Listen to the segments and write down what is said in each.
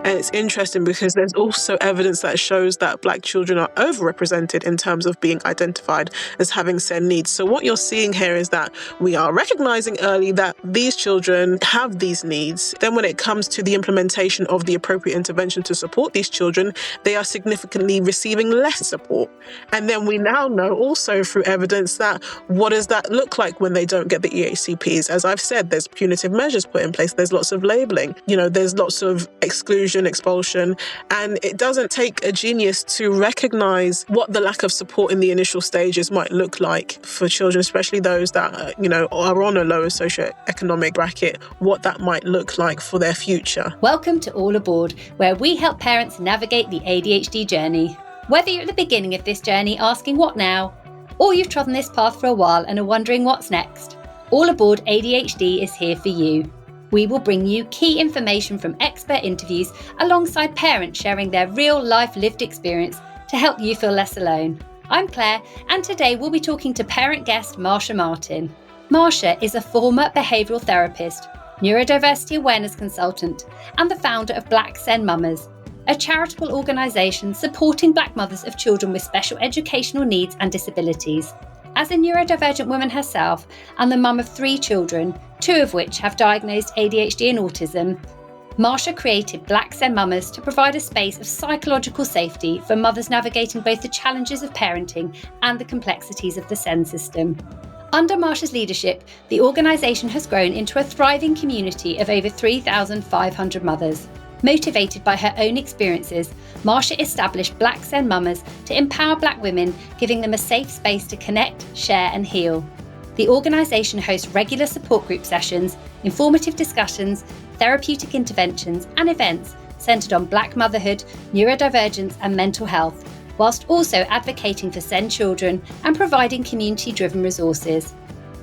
And it's interesting because there's also evidence that shows that Black children are overrepresented in terms of being identified as having SEN needs. So what you're seeing here is that we are recognizing early that these children have these needs. Then when it comes to the implementation of the appropriate intervention to support these children, they are significantly receiving less support. And then we now know also through evidence that what does that look like when they don't get the EHCPs? As I've said, there's punitive measures put in place. There's lots of labeling. There's lots of exclusion, expulsion, and it doesn't take a genius to recognize what the lack of support in the initial stages might look like for children, especially those that are on a lower socioeconomic bracket, what that might look like for their future. Welcome to All Aboard, where we help parents navigate the ADHD journey. Whether you're at the beginning of this journey asking what now, or you've trodden this path for a while and are wondering what's next, All Aboard ADHD is here for you. We will bring you key information from expert interviews alongside parents sharing their real-life lived experience to help you feel less alone. I'm Claire, and today we'll be talking to parent guest Marsha Martin. Marsha is a former behavioural therapist, neurodiversity awareness consultant, and the founder of Black SEN Mamas, a charitable organisation supporting Black mothers of children with special educational needs and disabilities. As a neurodivergent woman herself and the mum of 3 children, 2 of which have diagnosed ADHD and autism, Marsha created Black SEN Mamas to provide a space of psychological safety for mothers navigating both the challenges of parenting and the complexities of the SEN system. Under Marsha's leadership, the organisation has grown into a thriving community of over 3,500 mothers. Motivated by her own experiences, Marsha established Black SEN Mamas to empower Black women, giving them a safe space to connect, share and heal. The organisation hosts regular support group sessions, informative discussions, therapeutic interventions and events centred on Black motherhood, neurodivergence and mental health, whilst also advocating for SEN children and providing community-driven resources.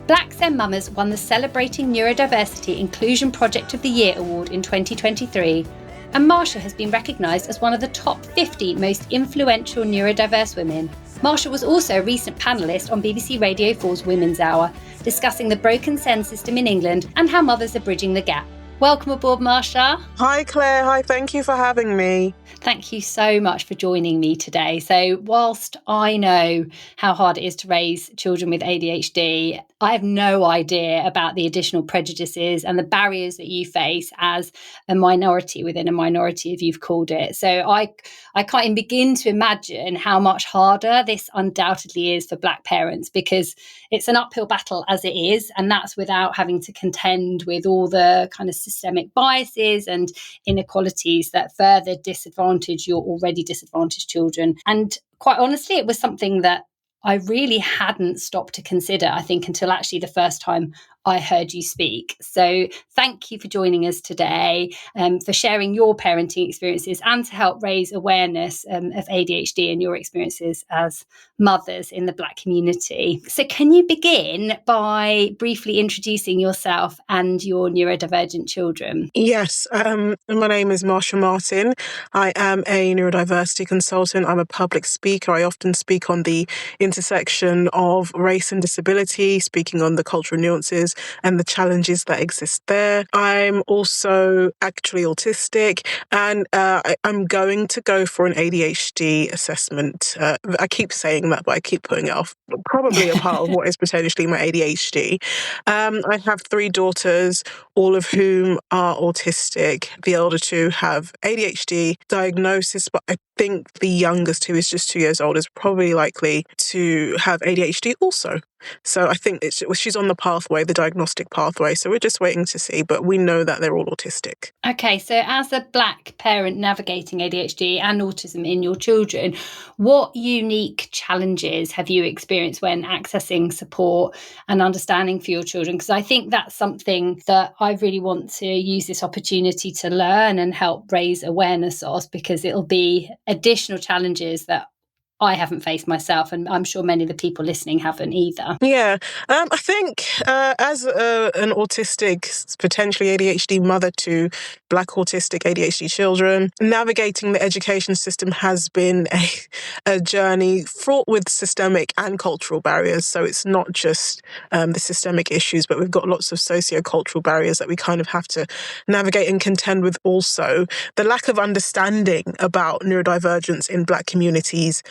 Black SEN Mamas won the Celebrating Neurodiversity Inclusion Project of the Year award in 2023, and Marsha has been recognised as one of the top 50 most influential neurodiverse women. Marsha was also a recent panellist on BBC Radio 4's Women's Hour, discussing the broken SEN system in England and how mothers are bridging the gap. Welcome aboard, Marsha. Hi, Claire. Hi, thank you for having me. Thank you so much for joining me today. So whilst I know how hard it is to raise children with ADHD, I have no idea about the additional prejudices and the barriers that you face as a minority within a minority, as you've called it. So I can't even begin to imagine how much harder this undoubtedly is for Black parents, because it's an uphill battle as it is, and that's without having to contend with all the kind of systemic biases and inequalities that further disadvantage your already disadvantaged children. And quite honestly, it was something that I really hadn't stopped to consider, I think, until actually the first time I heard you speak. So thank you for joining us today, for sharing your parenting experiences and to help raise awareness of ADHD and your experiences as mothers in the Black community. So can you begin by briefly introducing yourself and your neurodivergent children? Yes, my name is Marsha Martin. I am a neurodiversity consultant. I'm a public speaker. I often speak on the intersection of race and disability, speaking on the cultural nuances and the challenges that exist there. I'm also actually autistic, and I'm going to go for an ADHD assessment. I keep saying that, but I keep putting it off. Probably a part of what is potentially my ADHD. I have 3 daughters, all of whom are autistic. The elder 2 have ADHD diagnosis, but I think the youngest, who is just 2 years old, is probably likely to have ADHD also. So I think she's on the pathway, the diagnostic pathway. So we're just waiting to see, but we know that they're all autistic. Okay, so as a Black parent navigating ADHD and autism in your children, what unique challenges have you experienced when accessing support and understanding for your children? Because I think that's something that I really want to use this opportunity to learn and help raise awareness of, because it'll be additional challenges that I haven't faced myself, and I'm sure many of the people listening haven't either. Yeah, I think as an autistic, potentially ADHD mother to Black autistic ADHD children, navigating the education system has been a journey fraught with systemic and cultural barriers. So it's not just the systemic issues, but we've got lots of socio-cultural barriers that we kind of have to navigate and contend with also. The lack of understanding about neurodivergence in Black communities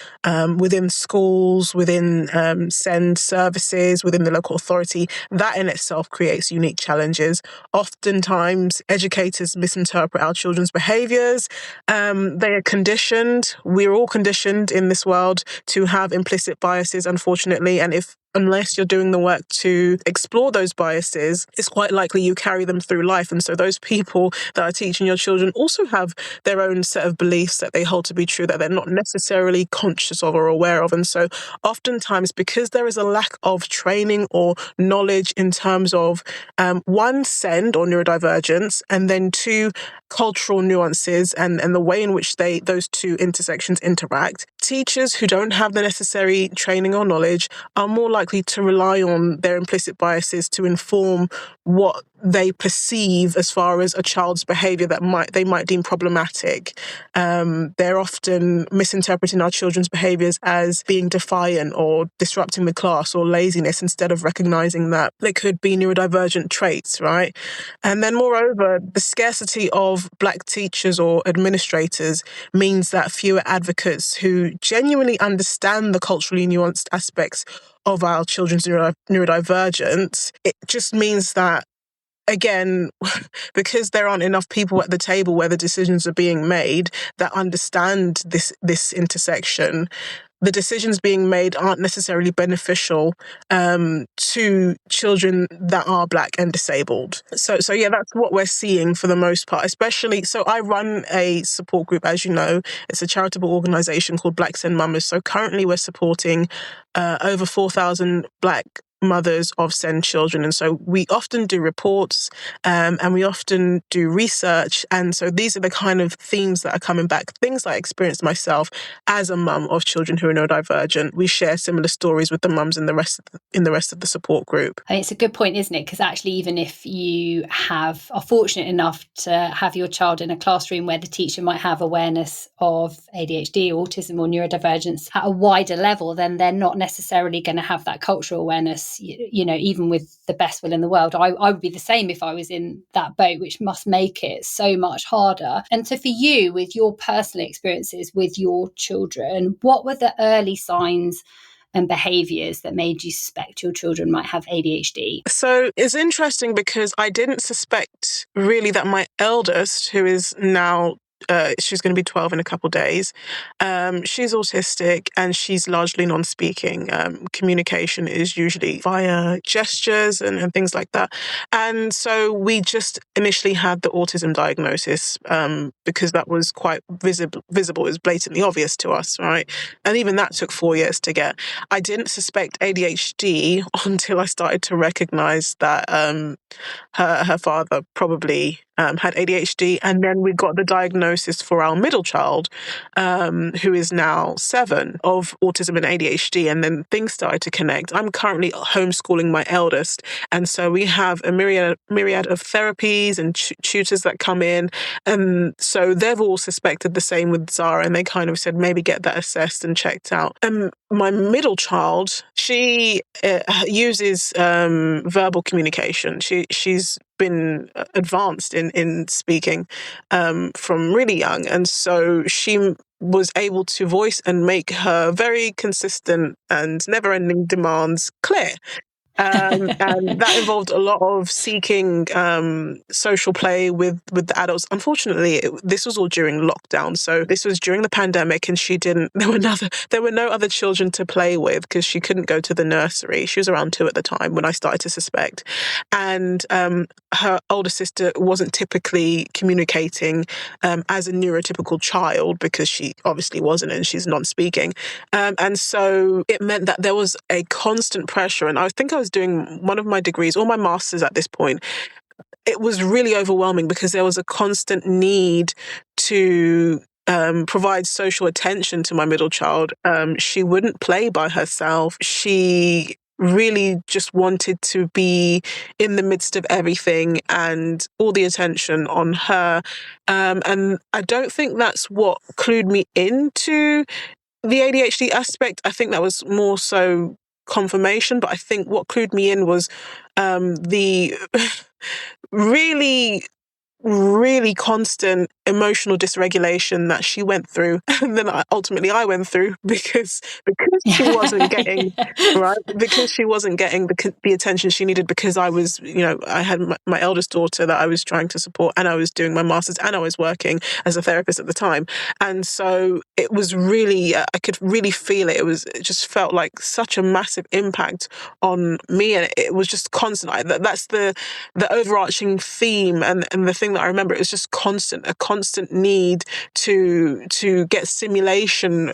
within schools, within SEND services, within the local authority, that in itself creates unique challenges. Oftentimes, educators misinterpret our children's behaviours. They are conditioned. We're all conditioned in this world to have implicit biases, unfortunately. And unless you're doing the work to explore those biases, it's quite likely you carry them through life. And so those people that are teaching your children also have their own set of beliefs that they hold to be true that they're not necessarily conscious of or aware of. And so oftentimes, because there is a lack of training or knowledge in terms of one, SEND or neurodivergence, and then two, cultural nuances and the way in which those two intersections interact, teachers who don't have the necessary training or knowledge are more likely to rely on their implicit biases to inform what they perceive as far as a child's behaviour that they might deem problematic. They're often misinterpreting our children's behaviours as being defiant or disrupting the class or laziness instead of recognising that they could be neurodivergent traits, right? And then moreover, the scarcity of Black teachers or administrators means that fewer advocates who genuinely understand the culturally nuanced aspects of our children's neurodivergence. It just means that, again, because there aren't enough people at the table where the decisions are being made that understand this intersection, the decisions being made aren't necessarily beneficial to children that are Black and disabled. So yeah, that's what we're seeing for the most part, especially. So I run a support group, as you know. It's a charitable organisation called Black SEN Mamas. So currently we're supporting over 4,000 Black mothers of SEN children. And so we often do reports and we often do research. And so these are the kind of themes that are coming back, things I experienced myself as a mum of children who are neurodivergent. We share similar stories with the mums in the rest of the support group. And it's a good point, isn't it? Because actually, even if you are fortunate enough to have your child in a classroom where the teacher might have awareness of ADHD, autism or neurodivergence at a wider level, then they're not necessarily going to have that cultural awareness. You know, even with the best will in the world, I would be the same if I was in that boat, which must make it so much harder. And so for you, with your personal experiences with your children, what were the early signs and behaviours that made you suspect your children might have ADHD? So it's interesting because I didn't suspect really that my eldest, who is now she's going to be 12 in a couple of days. She's autistic and she's largely non-speaking. Communication is usually via gestures and things like that. And so we just initially had the autism diagnosis because that was quite visible. It was blatantly obvious to us, right? And even that took 4 years to get. I didn't suspect ADHD until I started to recognise that her father probably had ADHD, and then we got the diagnosis for our middle child, who is now 7, of autism and ADHD, and then things started to connect. I'm currently homeschooling my eldest, and so we have a myriad of therapies and tutors that come in, and so they've all suspected the same with Zara, and they kind of said maybe get that assessed and checked out. My middle child, she uses verbal communication. She's been advanced in speaking from really young, and so she was able to voice and make her very consistent and never-ending demands clear. And that involved a lot of seeking social play with the adults. Unfortunately, this was all during lockdown. So this was during the pandemic, and there were no other children to play with because she couldn't go to the nursery. She was around 2 at the time when I started to suspect. And her older sister wasn't typically communicating as a neurotypical child because she obviously wasn't, and she's non-speaking. And so it meant that there was a constant pressure. And I think I was doing one of my degrees or my master's at this point. It was really overwhelming because there was a constant need to provide social attention to my middle child. She wouldn't play by herself. She really just wanted to be in the midst of everything and all the attention on her. And I don't think that's what clued me into the ADHD aspect. I think that was more so confirmation, but I think what clued me in was the really really constant emotional dysregulation that she went through and then ultimately I went through because she wasn't getting right because she wasn't getting the attention she needed, because I was, I had my eldest daughter that I was trying to support, and I was doing my master's, and I was working as a therapist at the time. And so it was really, I could really feel it. It just felt like such a massive impact on me, and it was just constant. That's the overarching theme, and the thing that I remember, it was just a constant need to get stimulation,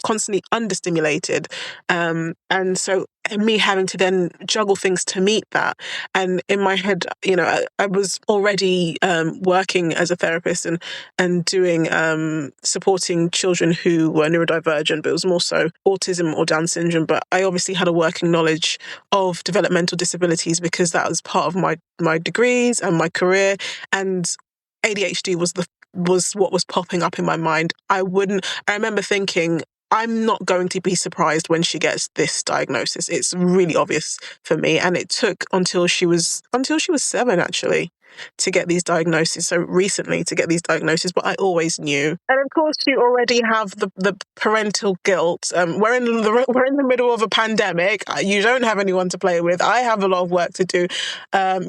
constantly understimulated. And so me having to then juggle things to meet that. And in my head, I was already working as a therapist and doing supporting children who were neurodivergent, but it was more so autism or Down syndrome. But I obviously had a working knowledge of developmental disabilities because that was part of my degrees and my career. And ADHD was what was popping up in my mind. I remember thinking, I'm not going to be surprised when she gets this diagnosis. It's really obvious for me. And it took until she was 7, actually, to get these diagnoses. So recently to get these diagnoses, but I always knew. And of course, you already have the parental guilt. We're in the middle of a pandemic. You don't have anyone to play with. I have a lot of work to do.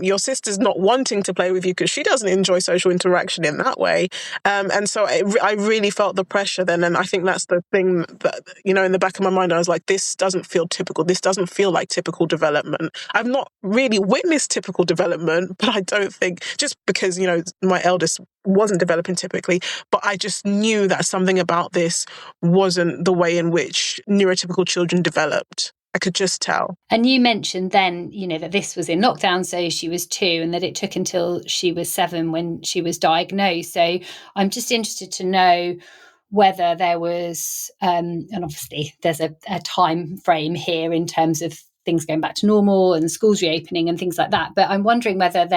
Your sister's not wanting to play with you because she doesn't enjoy social interaction in that way. And so I really felt the pressure then. And I think that's the thing that, in the back of my mind, I was like, this doesn't feel typical. This doesn't feel like typical development. I've not really witnessed typical development, but I don't think, just because, my eldest wasn't developing typically, but I just knew that something about this wasn't the way in which neurotypical children developed. I could just tell. And you mentioned then, that this was in lockdown, so she was 2, and that it took until she was 7 when she was diagnosed. So I'm just interested to know whether there was, and obviously there's a time frame here in terms of things going back to normal and schools reopening and things like that. But I'm wondering whether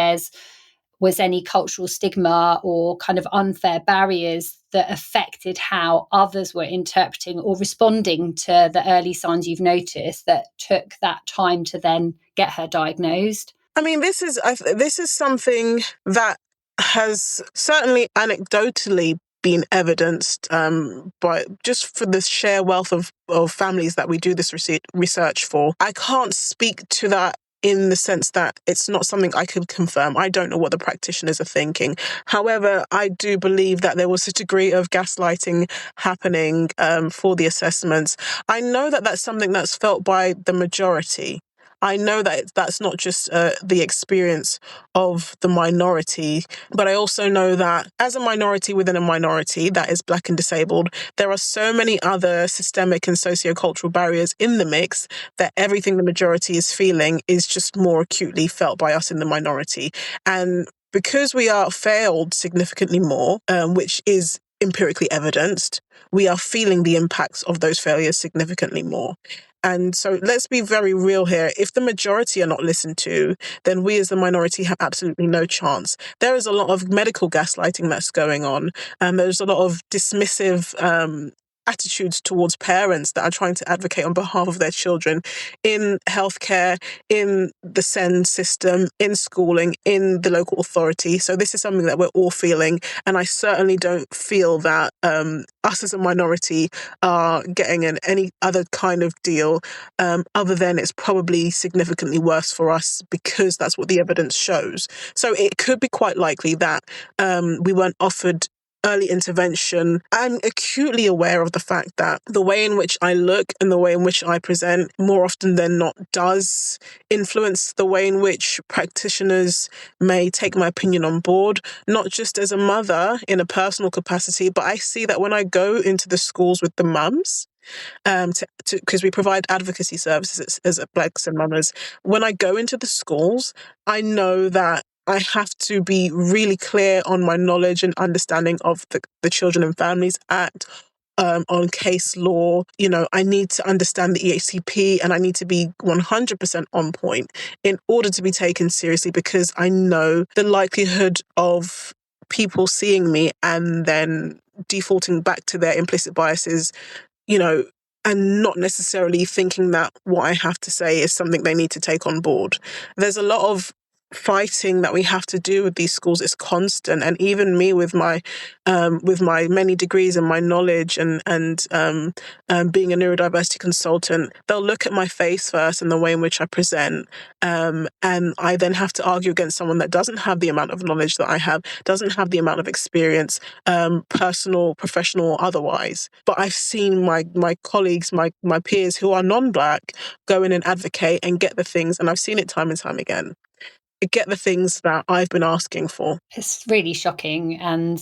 was any cultural stigma or kind of unfair barriers that affected how others were interpreting or responding to the early signs you've noticed that took that time to then get her diagnosed? I mean, this is something that has certainly anecdotally been evidenced by just for the sheer wealth of families that we do this research for. I can't speak to that in the sense that it's not something I could confirm. I don't know what the practitioners are thinking. However, I do believe that there was a degree of gaslighting happening for the assessments. I know that that's something that's felt by the majority. I know that that's not just the experience of the minority, but I also know that as a minority within a minority that is Black and disabled, there are so many other systemic and sociocultural barriers in the mix that everything the majority is feeling is just more acutely felt by us in the minority. And because we are failed significantly more, which is empirically evidenced, we are feeling the impacts of those failures significantly more. And so let's be very real here. If the majority are not listened to, then we as the minority have absolutely no chance. There is a lot of medical gaslighting that's going on. There's a lot of dismissive attitudes towards parents that are trying to advocate on behalf of their children in healthcare, in the SEN system, in schooling, in the local authority. So this is something that we're all feeling. And I certainly don't feel that us as a minority are getting any other kind of deal other than it's probably significantly worse for us because that's what the evidence shows. So it could be quite likely that we weren't offered early intervention. I'm acutely aware of the fact that the way in which I look and the way in which I present more often than not does influence the way in which practitioners may take my opinion on board, not just as a mother in a personal capacity, but I see that when I go into the schools with the mums, because we provide advocacy services as Black SEN Mamas. When I go into the schools, I know that I have to be really clear on my knowledge and understanding of the Children and Families Act, on case law. I need to understand the EHCP, and I need to be 100% on point in order to be taken seriously, because I know the likelihood of people seeing me and then defaulting back to their implicit biases, and not necessarily thinking that what I have to say is something they need to take on board. There's a lot of fighting that we have to do with these schools. It's constant, and even me with my many degrees and my knowledge and being a neurodiversity consultant, they'll look at my face first and the way in which I present, and I then have to argue against someone that doesn't have the amount of knowledge that I have, doesn't have the amount of experience, personal, professional, or otherwise. But I've seen my colleagues, my peers who are non-Black, go in and advocate and get the things, and I've seen it time and time again, get the things that I've been asking for. It's really shocking. And,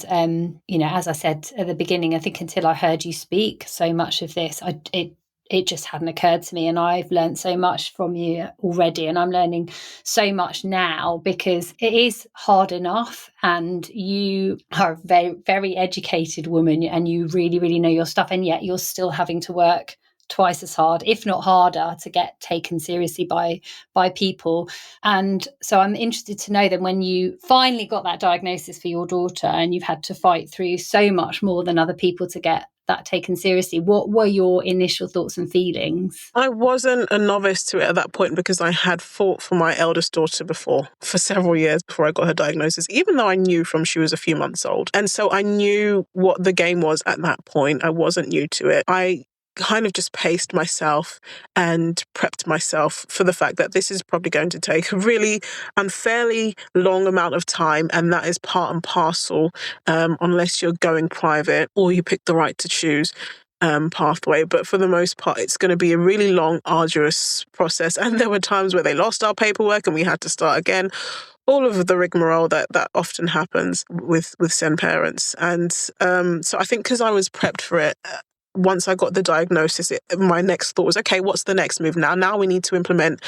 as I said at the beginning, I think until I heard you speak, so much of this, it just hadn't occurred to me. And I've learned so much from you already. And I'm learning so much now, because it is hard enough. And you are a very, very educated woman, and you really, really know your stuff. And yet you're still having to work twice as hard, if not harder, to get taken seriously by people. And so I'm interested to know then, when you finally got that diagnosis for your daughter and you've had to fight through so much more than other people to get that taken seriously, what were your initial thoughts and feelings? I wasn't a novice to it at that point, because I had fought for my eldest daughter before, for several years before I got her diagnosis, even though I knew from she was a few months old. And so I knew what the game was at that point. I wasn't new to it. I kind of just paced myself and prepped myself for the fact that this is probably going to take a really unfairly long amount of time, and that is part and parcel, unless you're going private or you pick the right to choose pathway. But for the most part, it's going to be a really long, arduous process. And there were times where they lost our paperwork and we had to start again. All of the rigmarole that often happens with SEN parents. And so I think because I was prepped for it, once I got the diagnosis, my next thought was, okay, what's the next move now? Now we need to implement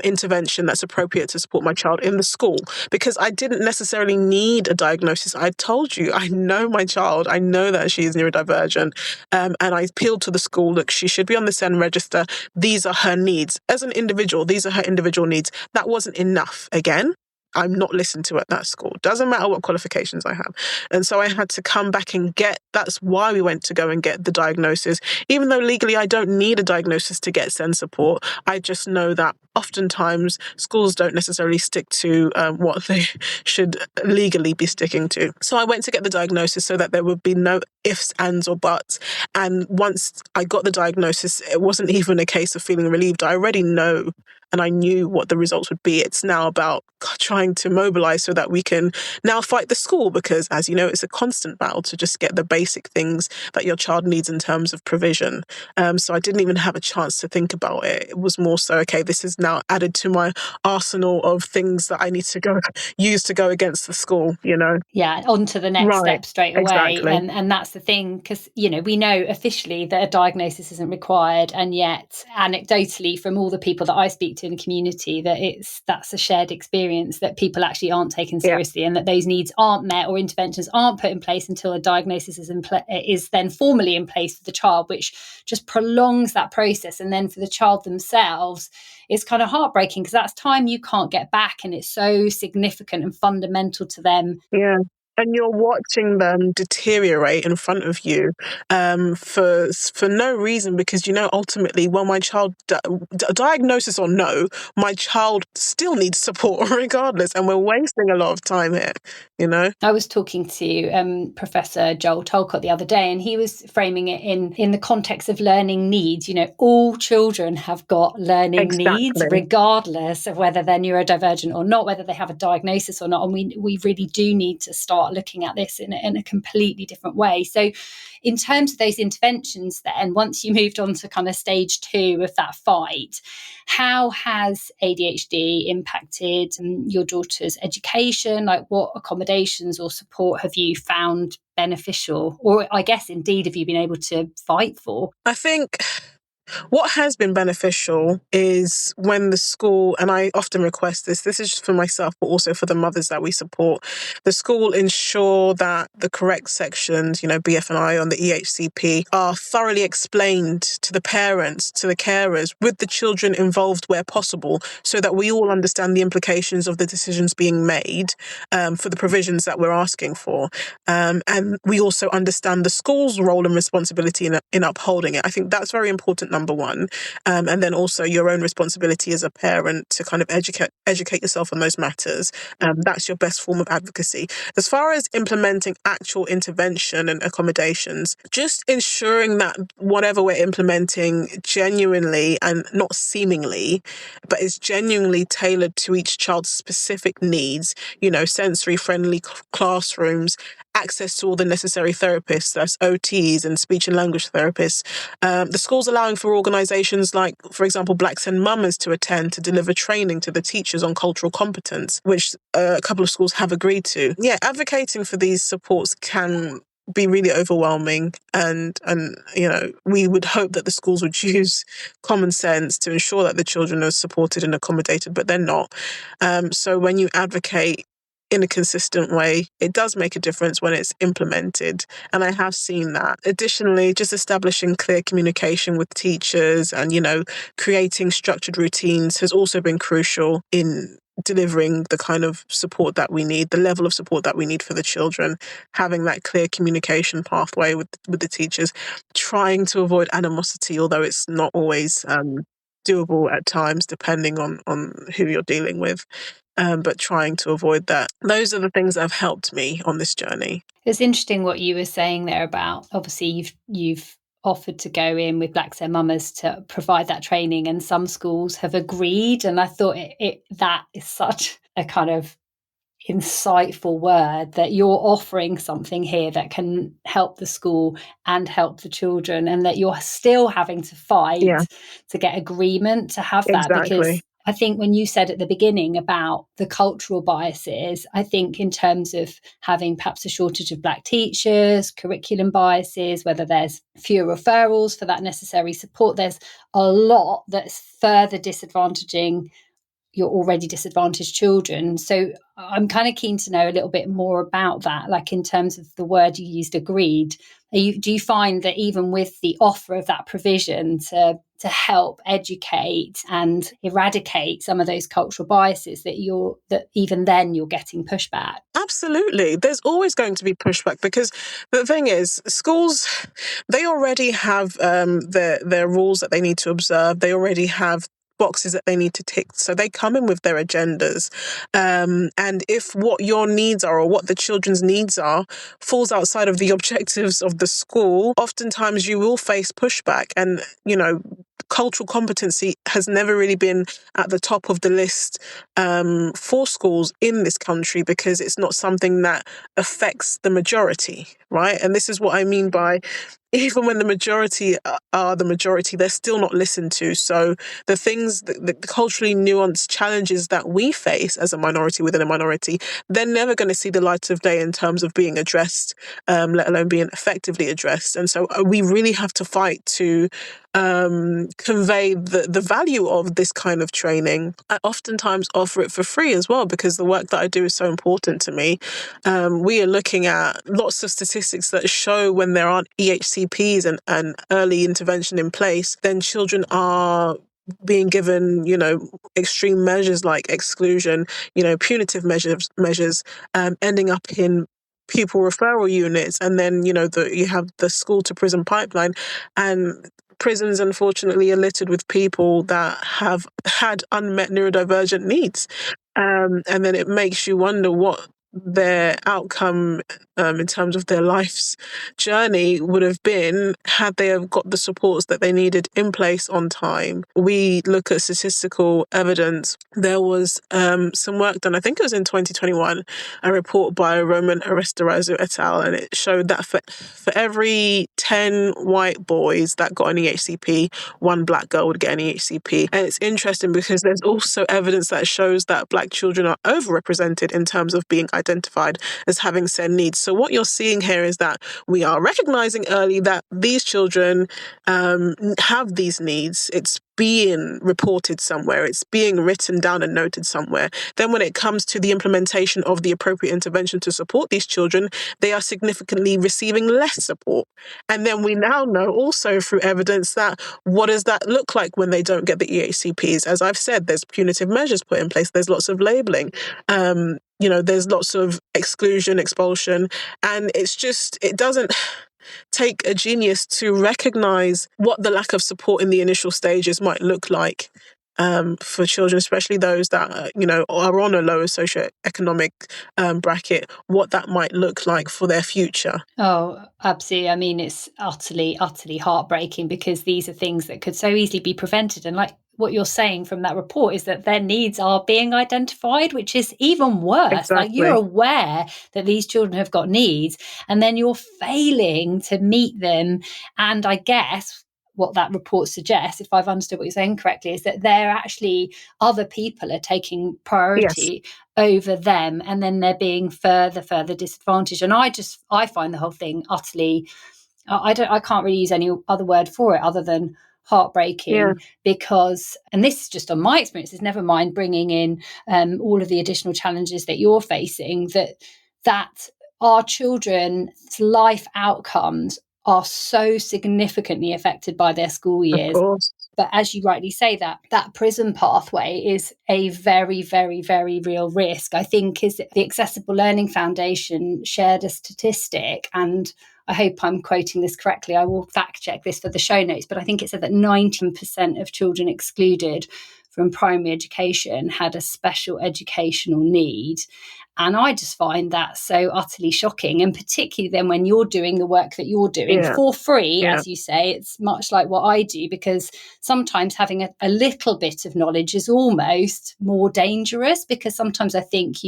intervention that's appropriate to support my child in the school, because I didn't necessarily need a diagnosis. I told you, I know my child. I know that she is neurodivergent. And I appealed to the school, look, she should be on the SEN register. These are her needs. As an individual, these are her individual needs. That wasn't enough. Again, I'm not listened to at that school. Doesn't matter what qualifications I have. And so I had to come back and that's why we went to go and get the diagnosis. Even though legally I don't need a diagnosis to get SEN support, I just know that oftentimes schools don't necessarily stick to what they should legally be sticking to. So I went to get the diagnosis so that there would be no ifs, ands, or buts. And once I got the diagnosis, it wasn't even a case of feeling relieved. I already know, and I knew what the results would be. It's now about trying to mobilize so that we can now fight the school, because, as you know, it's a constant battle to just get the basic things that your child needs in terms of provision. So I didn't even have a chance to think about it. It was more so, okay, this is now added to my arsenal of things that I need to go use to go against the school, Yeah, on to the next step straight away. Exactly. And that's the thing, because, we know officially that a diagnosis isn't required. And yet, anecdotally, from all the people that I speak to in the community, that's a shared experience, that people actually aren't taken seriously, and that those needs aren't met or interventions aren't put in place until a diagnosis is then formally in place for the child, which just prolongs that process. And then for the child themselves, it's kind of heartbreaking, because that's time you can't get back, and it's so significant and fundamental to them. Yeah. And you're watching them deteriorate in front of you for no reason, because, ultimately, well, my child, diagnosis or no, my child still needs support regardless. And we're wasting a lot of time here, I was talking to Professor Joel Tolcott the other day, and he was framing it in the context of learning needs. All children have got learning needs, regardless of whether they're neurodivergent or not, whether they have a diagnosis or not. And we really do need to start looking at this in a completely different way. So in terms of those interventions then, once you moved on to kind of stage 2 of that fight, how has ADHD impacted your daughter's education? Like, what accommodations or support have you found beneficial? Or I guess, indeed, have you been able to fight for? I think What has been beneficial is when the school, and I often request this is just for myself, but also for the mothers that we support, the school ensure that the correct sections, BF&I on the EHCP, are thoroughly explained to the parents, to the carers, with the children involved where possible, so that we all understand the implications of the decisions being made for the provisions that we're asking for. And we also understand the school's role and responsibility in upholding it. I think that's very important, number one. And then also your own responsibility as a parent to kind of educate yourself on those matters. That's your best form of advocacy. As far as implementing actual intervention and accommodations, just ensuring that whatever we're implementing genuinely and not seemingly, but is genuinely tailored to each child's specific needs, sensory friendly classrooms, access to all the necessary therapists, that's OTs and speech and language therapists. The school's allowing for organisations like, for example, Black SEN Mamas to attend to deliver training to the teachers on cultural competence, which a couple of schools have agreed to. Yeah, advocating for these supports can be really overwhelming, and we would hope that the schools would use common sense to ensure that the children are supported and accommodated, but they're not. So when you advocate in a consistent way, it does make a difference when it's implemented. And I have seen that. Additionally, just establishing clear communication with teachers and, creating structured routines has also been crucial in delivering the kind of support that we need, the level of support that we need for the children, having that clear communication pathway with the teachers, trying to avoid animosity, although it's not always doable at times, depending on who you're dealing with. But trying to avoid that. Those are the things that have helped me on this journey. It's interesting what you were saying there about, obviously, you've offered to go in with Black SEN Mamas to provide that training, and some schools have agreed. And I thought that is such a kind of insightful word, that you're offering something here that can help the school and help the children, and that you're still having to fight to get agreement to have that. Exactly. Because I think when you said at the beginning about the cultural biases, I think in terms of having perhaps a shortage of Black teachers, curriculum biases, whether there's fewer referrals for that necessary support, there's a lot that's further disadvantaging your already disadvantaged children. So I'm kind of keen to know a little bit more about that, like in terms of the word you used, agreed. Do you find that even with the offer of that provision to help educate and eradicate some of those cultural biases, that even then you're getting pushback? Absolutely. There's always going to be pushback, because the thing is, schools, they already have their rules that they need to observe. They already have boxes that they need to tick. So they come in with their agendas. And if what your needs are, or what the children's needs are, falls outside of the objectives of the school, oftentimes you will face pushback. And, cultural competency has never really been at the top of the list for schools in this country, because it's not something that affects the majority, right? And this is what I mean by, even when the majority are the majority, they're still not listened to. So the things, the culturally nuanced challenges that we face as a minority within a minority, they're never going to see the light of day in terms of being addressed, let alone being effectively addressed. And so we really have to fight to convey the value of this kind of training. I oftentimes offer it for free as well, because the work that I do is so important to me. We are looking at lots of statistics that show when there aren't EHCPs and early intervention in place, then children are being given, extreme measures like exclusion, punitive measures, ending up in pupil referral units. And then, you have the school to prison pipeline, and prisons, unfortunately, are littered with people that have had unmet neurodivergent needs. And then it makes you wonder what their outcome in terms of their life's journey would have been had they have got the supports that they needed in place on time. We look at statistical evidence. There was some work done, I think it was in 2021, a report by Roman Aristarazu et al., and it showed that for every 10 white boys that got an EHCP, 1 black girl would get an EHCP. And it's interesting because there's also evidence that shows that black children are overrepresented in terms of being identified as having SEN needs. So what you're seeing here is that we are recognizing early that these children have these needs. It's being reported somewhere. It's being written down and noted somewhere. Then when it comes to the implementation of the appropriate intervention to support these children, they are significantly receiving less support. And then we now know also through evidence that what does that look like when they don't get the EHCPs? As I've said, there's punitive measures put in place. There's lots of labeling. There's lots of exclusion, expulsion, and it doesn't take a genius to recognize what the lack of support in the initial stages might look like for children, especially those that are on a lower socioeconomic bracket, what that might look like for their future. Oh, absolutely. I mean, it's utterly, utterly heartbreaking because these are things that could so easily be prevented. And like what you're saying from that report is that their needs are being identified, which is even worse. Exactly. Like you're aware that these children have got needs and then you're failing to meet them. And I guess what that report suggests, if I've understood what you're saying correctly, is that they're actually other people are taking priority over them, and then they're being further disadvantaged. And I find the whole thing utterly, I can't really use any other word for it other than heartbreaking, because, and this is just on my experiences, never mind bringing in all of the additional challenges that you're facing, that our children's life outcomes are so significantly affected by their school years. Of course. But as you rightly say, that prison pathway is a very, very, very real risk. I think is the Accessible Learning Foundation shared a statistic, and I hope I'm quoting this correctly. I will fact check this for the show notes, but I think it said that 19% of children excluded from primary education had a special educational need. And I just find that so utterly shocking. And particularly then when you're doing the work that you're doing for free, as you say, it's much like what I do, because sometimes having a little bit of knowledge is almost more dangerous, because sometimes I think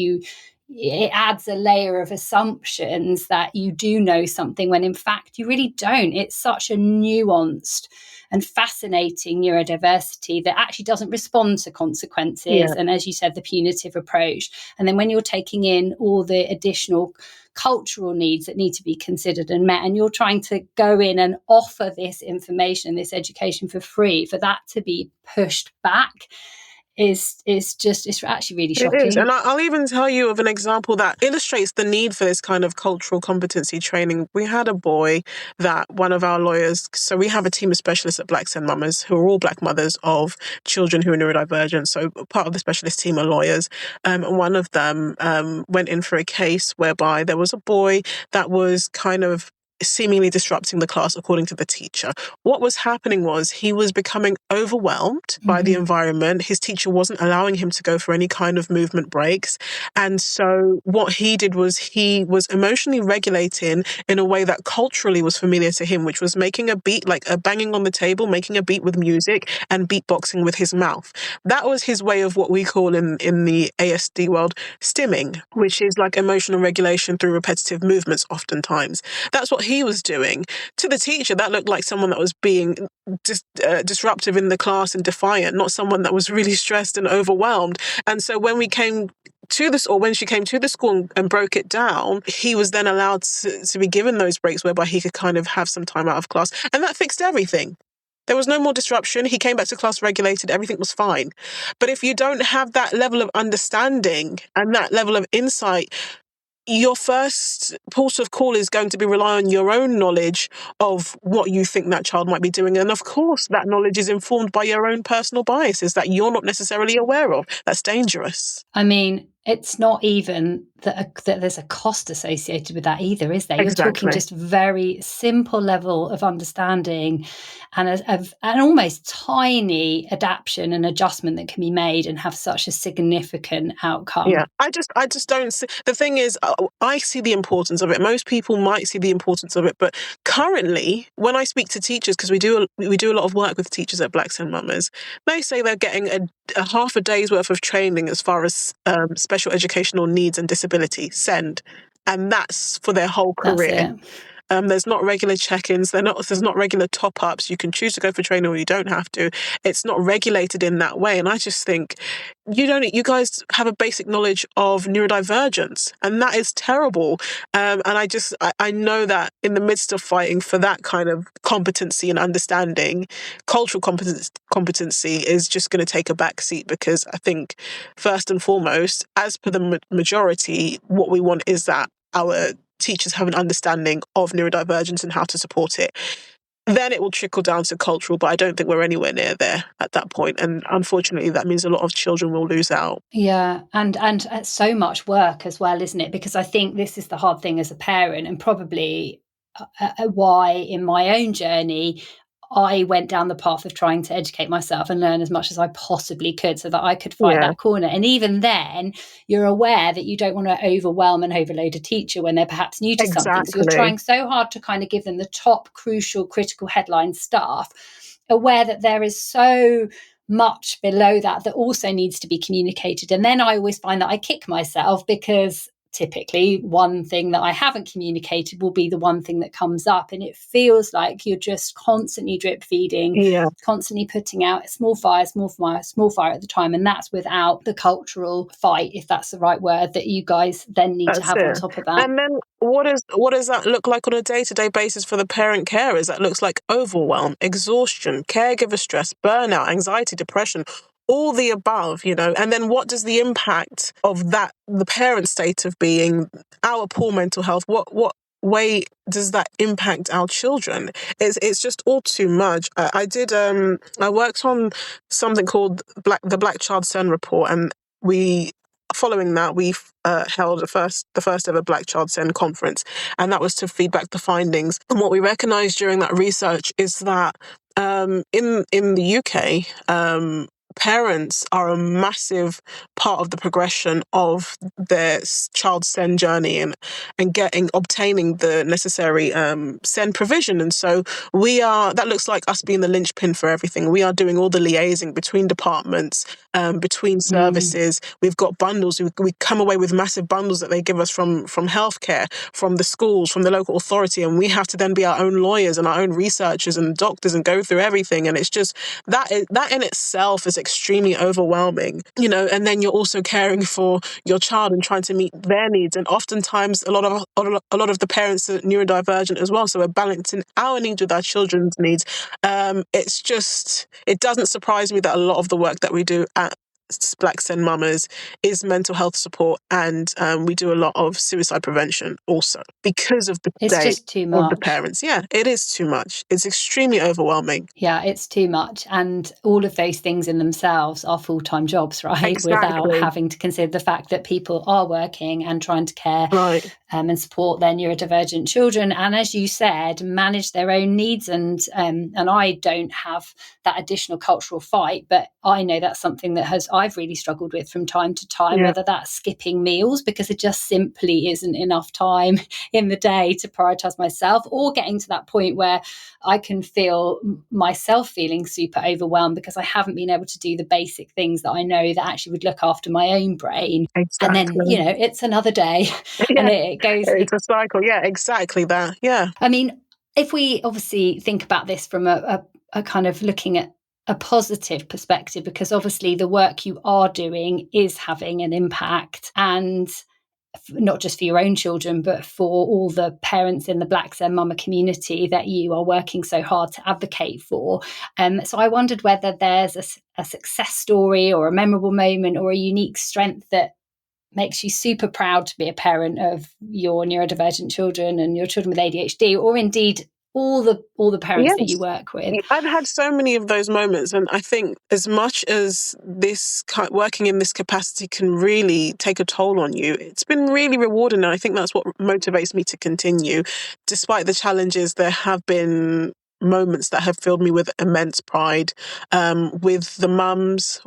it adds a layer of assumptions that you do know something when in fact you really don't. It's such a nuanced and fascinating neurodiversity that actually doesn't respond to consequences. And as you said, the punitive approach. And then when you're taking in all the additional cultural needs that need to be considered and met, and you're trying to go in and offer this information, this education for free, for that to be pushed back is it's actually really shocking. It is. And I'll even tell you of an example that illustrates the need for this kind of cultural competency training. We had a boy that one of our lawyers, so we have a team of specialists at Black SEN Mamas who are all Black mothers of children who are neurodivergent. So part of the specialist team are lawyers. And one of them went in for a case whereby there was a boy that was kind of seemingly disrupting the class according to the teacher. What was happening was he was becoming overwhelmed by the environment. His teacher wasn't allowing him to go for any kind of movement breaks. And so what he did was he was emotionally regulating in a way that culturally was familiar to him, which was making a beat, like a banging on the table, making a beat with music and beatboxing with his mouth. That was his way of what we call in the ASD world stimming, which is like emotional regulation through repetitive movements oftentimes. That's what he was doing. To the teacher, that looked like someone that was being disruptive in the class and defiant, not someone that was really stressed and overwhelmed. And so when we came to this, or when she came to the school and broke it down, he was then allowed to be given those breaks whereby he could kind of have some time out of class. And that fixed everything. There was no more disruption. He came back to class regulated. Everything was fine. But if you don't have that level of understanding and that level of insight, your first port of call is going to be rely on your own knowledge of what you think that child might be doing. And of course, that knowledge is informed by your own personal biases that you're not necessarily aware of. That's dangerous. I mean, it's not even that there's a cost associated with that either, is there? You're talking just very simple level of understanding and an almost tiny adaptation and adjustment that can be made and have such a significant outcome. Yeah, I just don't see. The thing is, I see the importance of it. Most people might see the importance of it, but currently, when I speak to teachers, because we do a lot of work with teachers at Black SEN Mamas, they say they're getting a half a day's worth of training as far as special educational needs and disability, SEND, and that's for their whole career. There's not regular check-ins. There's not regular top-ups. You can choose to go for training or you don't have to. It's not regulated in that way. And I just think you guys have a basic knowledge of neurodivergence, and that is terrible. And I know that in the midst of fighting for that kind of competency and understanding, cultural competency is just going to take a back seat, because I think first and foremost, as per the majority, what we want is that our teachers have an understanding of neurodivergence and how to support it. Then it will trickle down to cultural, but I don't think we're anywhere near there at that point. And unfortunately, that means a lot of children will lose out. Yeah, and so much work as well, isn't it? Because I think this is the hard thing as a parent, and probably why in my own journey I went down the path of trying to educate myself and learn as much as I possibly could so that I could fight that corner. And even then, you're aware that you don't want to overwhelm and overload a teacher when they're perhaps new to something. So you're trying so hard to kind of give them the top, crucial, critical headline stuff, aware that there is so much below that also needs to be communicated. And then I always find that I kick myself, because typically one thing that I haven't communicated will be the one thing that comes up, and it feels like you're just constantly drip feeding, constantly putting out small fire at the time, and that's without the cultural fight, if that's the right word, that you guys then need to have on top of that. And then what does that look like on a day-to-day basis for the parent carers? That looks like overwhelm, exhaustion, caregiver stress, burnout, anxiety, depression, all the above, and then what does the impact of that, the parent state of being, our poor mental health, what way does that impact our children? It's just all too much. I worked on something called the Black SEN report, and following that, we held the first ever Black SEN conference, and that was to feedback the findings. And what we recognised during that research is that in the UK, parents are a massive part of the progression of their child's SEN journey and obtaining the necessary SEN provision. And so that looks like us being the linchpin for everything. We are doing all the liaising between departments, between services. We've got bundles. We come away with massive bundles that they give us from healthcare, from the schools, from the local authority, and we have to then be our own lawyers and our own researchers and doctors and go through everything. And it's just that in itself is extremely overwhelming, and then you're also caring for your child and trying to meet their needs. And oftentimes a lot of the parents are neurodivergent as well. So we're balancing our needs with our children's needs. It doesn't surprise me that a lot of the work that we do at Black SEN Mamas is mental health support, and we do a lot of suicide prevention also, because of the just too much of the parents. Yeah, it is too much. It's extremely overwhelming. Yeah, it's too much, and all of those things in themselves are full-time jobs, right? Exactly. Without having to consider the fact that people are working and trying to care and support their neurodivergent children, and as you said, manage their own needs. And I don't have that additional cultural fight, but I know that's something that I've really struggled with from time to time, whether that's skipping meals because there just simply isn't enough time in the day to prioritize myself, or getting to that point where I can feel myself feeling super overwhelmed because I haven't been able to do the basic things that I know that actually would look after my own brain. Exactly. And then, it's another day and it goes. It's a cycle. Yeah, exactly that. Yeah. I mean, if we obviously think about this from a kind of looking at a positive perspective, because obviously the work you are doing is having an impact, and not just for your own children, but for all the parents in the Black SEN Mama community that you are working so hard to advocate for. So I wondered whether there's a success story or a memorable moment or a unique strength that makes you super proud to be a parent of your neurodivergent children and your children with ADHD, or indeed all the parents that you work with. I've had so many of those moments, and I think as much as this working in this capacity can really take a toll on you, it's been really rewarding, and I think that's what motivates me to continue. Despite the challenges, there have been moments that have filled me with immense pride, with the mums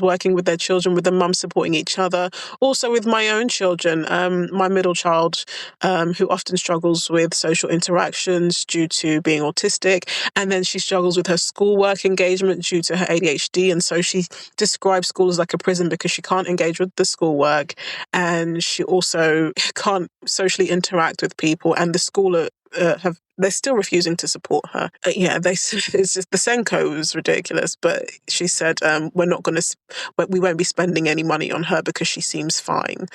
working with their children, with the mums supporting each other, also with my own children, my middle child, who often struggles with social interactions due to being autistic, and then she struggles with her schoolwork engagement due to her ADHD, and so she describes school as like a prison because she can't engage with the schoolwork, and she also can't socially interact with people, and the school they're still refusing to support her. It's just the Senko was ridiculous, but she said, we won't be spending any money on her because she seems fine,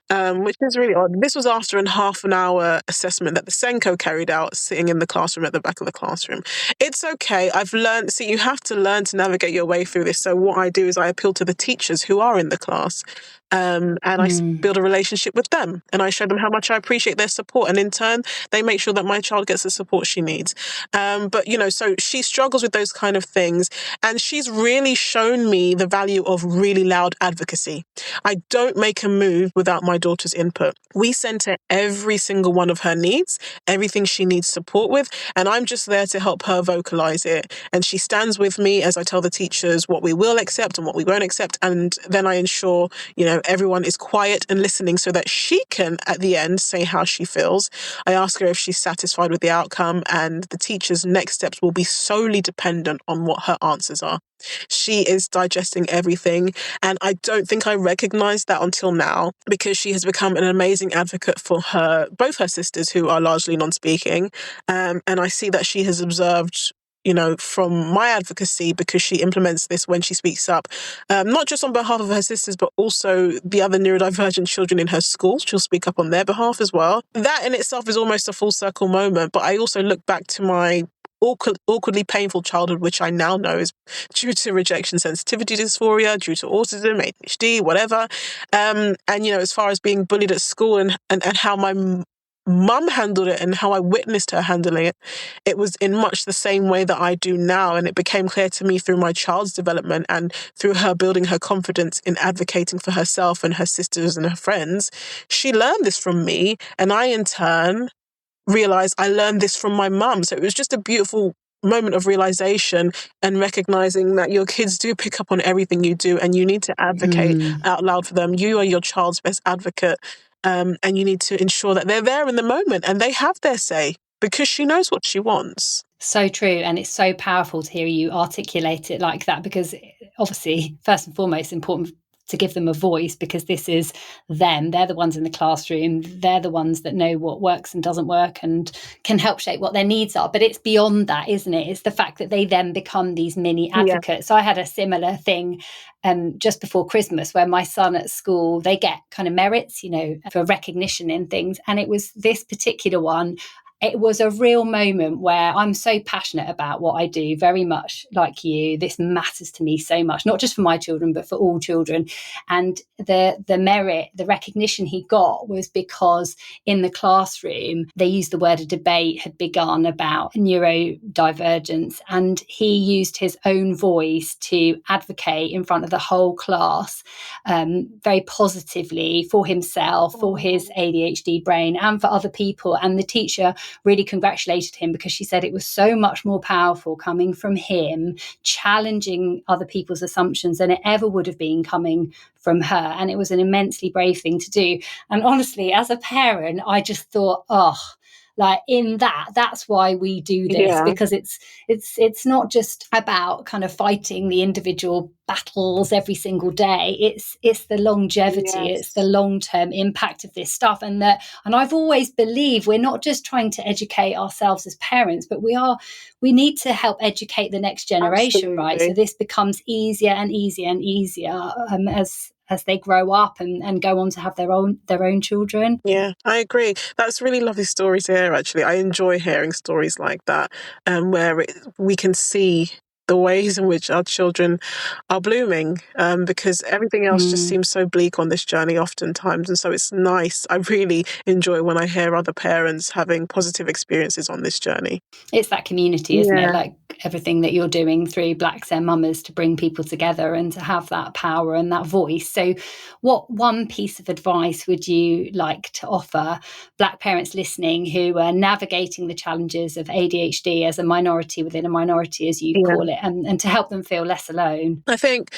which is really odd. This was after a half an hour assessment that the Senko carried out, sitting in the classroom at the back of the classroom. It's okay. I've learned, you have to learn to navigate your way through this. So what I do is I appeal to the teachers who are in the class. And I build a relationship with them, and I show them how much I appreciate their support, and in turn they make sure that my child gets the support she needs. But so she struggles with those kind of things, and she's really shown me the value of really loud advocacy. I don't make a move without my daughter's input. We send her every single one of her needs, everything she needs support with, and I'm just there to help her vocalize it. And she stands with me as I tell the teachers what we will accept and what we won't accept, and then I ensure everyone is quiet and listening so that she can, at the end, say how she feels. I ask her if she's satisfied with the outcome, and the teacher's next steps will be solely dependent on what her answers are. She is digesting everything, and I don't think I recognized that until now, because she has become an amazing advocate for both her sisters, who are largely non-speaking, and I see that she has observed from my advocacy, because she implements this when she speaks up, not just on behalf of her sisters, but also the other neurodivergent children in her school. She'll speak up on their behalf as well. That in itself is almost a full circle moment, but I also look back to my awkwardly painful childhood, which I now know is due to rejection sensitivity dysphoria, due to autism, ADHD, whatever. And as far as being bullied at school and how my mum handled it and how I witnessed her handling it, it was in much the same way that I do now. And it became clear to me through my child's development and through her building her confidence in advocating for herself and her sisters and her friends. She learned this from me, and I in turn realized I learned this from my mum. So it was just a beautiful moment of realization and recognizing that your kids do pick up on everything you do, and you need to advocate out loud for them. You are your child's best advocate. And you need to ensure that they're there in the moment and they have their say, because she knows what she wants. So true. And it's so powerful to hear you articulate it like that, because obviously, first and foremost, important to give them a voice, because this is them. They're the ones in the classroom. They're the ones that know what works and doesn't work and can help shape what their needs are. But it's beyond that, isn't it? It's the fact that they then become these mini advocates. Yeah. So I had a similar thing just before Christmas, where my son at school, they get kind of merits, for recognition in things. And it was this particular one. It was a real moment where I'm so passionate about what I do, very much like you. This matters to me so much, not just for my children, but for all children. And the merit, the recognition he got was because in the classroom, they used the word, a debate had begun about neurodivergence, and he used his own voice to advocate in front of the whole class very positively for himself, for his ADHD brain, and for other people. And the teacher really congratulated him, because she said it was so much more powerful coming from him, challenging other people's assumptions, than it ever would have been coming from her. And it was an immensely brave thing to do. And honestly, as a parent, I just thought, that's why we do this, because it's not just about kind of fighting the individual battles every single day. It's the longevity, it's the long-term impact of this stuff. And I've always believed we're not just trying to educate ourselves as parents, but we need to help educate the next generation. Absolutely. Right? So this becomes easier and easier and easier as they grow up and go on to have their own children. Yeah, I agree. That's really lovely story to hear, actually. I enjoy hearing stories like that, where we can see the ways in which our children are blooming, because everything else just seems so bleak on this journey oftentimes. And so it's nice. I really enjoy when I hear other parents having positive experiences on this journey. It's that community, isn't it? Like everything that you're doing through Black SEN Mamas to bring people together and to have that power and that voice. So what one piece of advice would you like to offer Black parents listening who are navigating the challenges of ADHD as a minority within a minority, as you call it, and to help them feel less alone? I think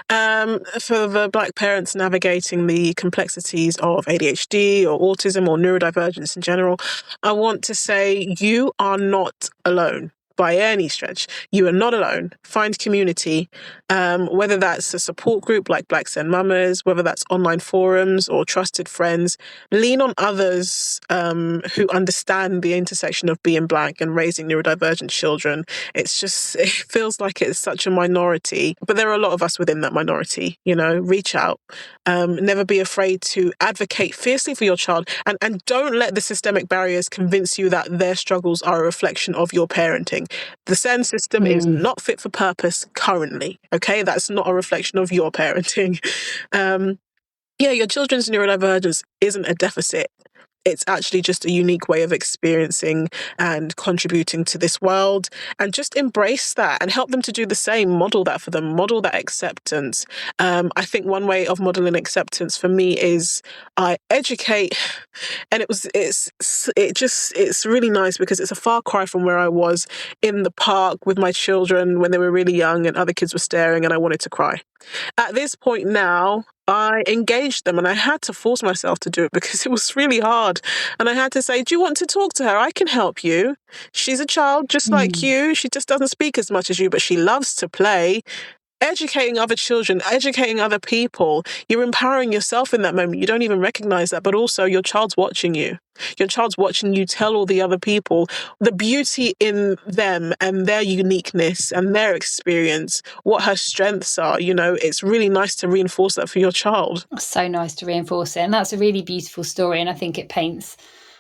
for the Black parents navigating the complexities of ADHD or autism or neurodivergence in general, I want to say you are not alone. by any stretch. You are not alone. Find community, whether that's a support group like Black SEN Mamas, whether that's online forums or trusted friends. Lean on others who understand the intersection of being Black and raising neurodivergent children. It feels like it's such a minority, but there are a lot of us within that minority. Reach out. Never be afraid to advocate fiercely for your child, and don't let the systemic barriers convince you that their struggles are a reflection of your parenting. The SEN system is not fit for purpose currently, okay? That's not a reflection of your parenting. Your children's neurodivergence isn't a deficit. It's actually just a unique way of experiencing and contributing to this world, and just embrace that and help them to do the same. Model that for them, model that acceptance. I think one way of modeling acceptance for me is I educate, and it's really nice because it's a far cry from where I was in the park with my children when they were really young and other kids were staring and I wanted to cry. At this point now, I engaged them and I had to force myself to do it because it was really hard. And I had to say, do you want to talk to her? I can help you. She's a child just like you. She just doesn't speak as much as you, but she loves to play. Educating other children, educating other people. You're empowering yourself in that moment. You don't even recognize that, but also your child's watching you. Your child's watching you tell all the other people the beauty in them and their uniqueness and their experience, what her strengths are. It's really nice to reinforce that for your child. So nice to reinforce it. And that's a really beautiful story. And I think it paints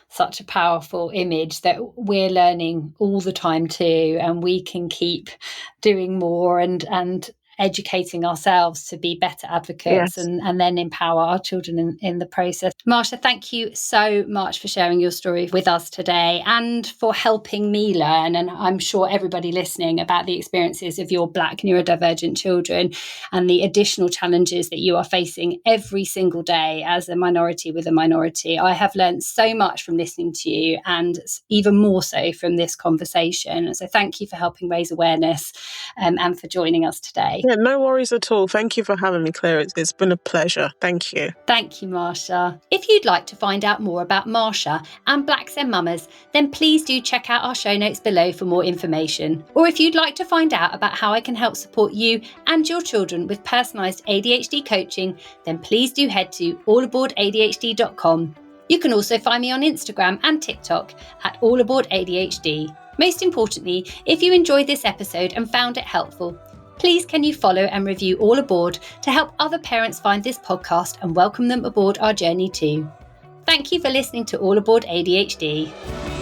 such a powerful image that we're learning all the time too. And we can keep doing more and educating ourselves to be better advocates, Yes. and then empower our children in the process. Marsha, thank you so much for sharing your story with us today and for helping me learn, and I'm sure everybody listening, about the experiences of your Black neurodivergent children and the additional challenges that you are facing every single day as a minority with a minority. I have learned so much from listening to you, and even more so from this conversation. So thank you for helping raise awareness and for joining us today. Yeah, no worries at all. Thank you for having me, Claire. It's been a pleasure. Thank you. Thank you, Marsha. If you'd like to find out more about Marsha and Black SEN Mamas, then please do check out our show notes below for more information. Or if you'd like to find out about how I can help support you and your children with personalised ADHD coaching, then please do head to allaboardadhd.com. You can also find me on Instagram and TikTok at All Aboard ADHD. Most importantly, if you enjoyed this episode and found it helpful, please can you follow and review All Aboard to help other parents find this podcast and welcome them aboard our journey too. Thank you for listening to All Aboard ADHD.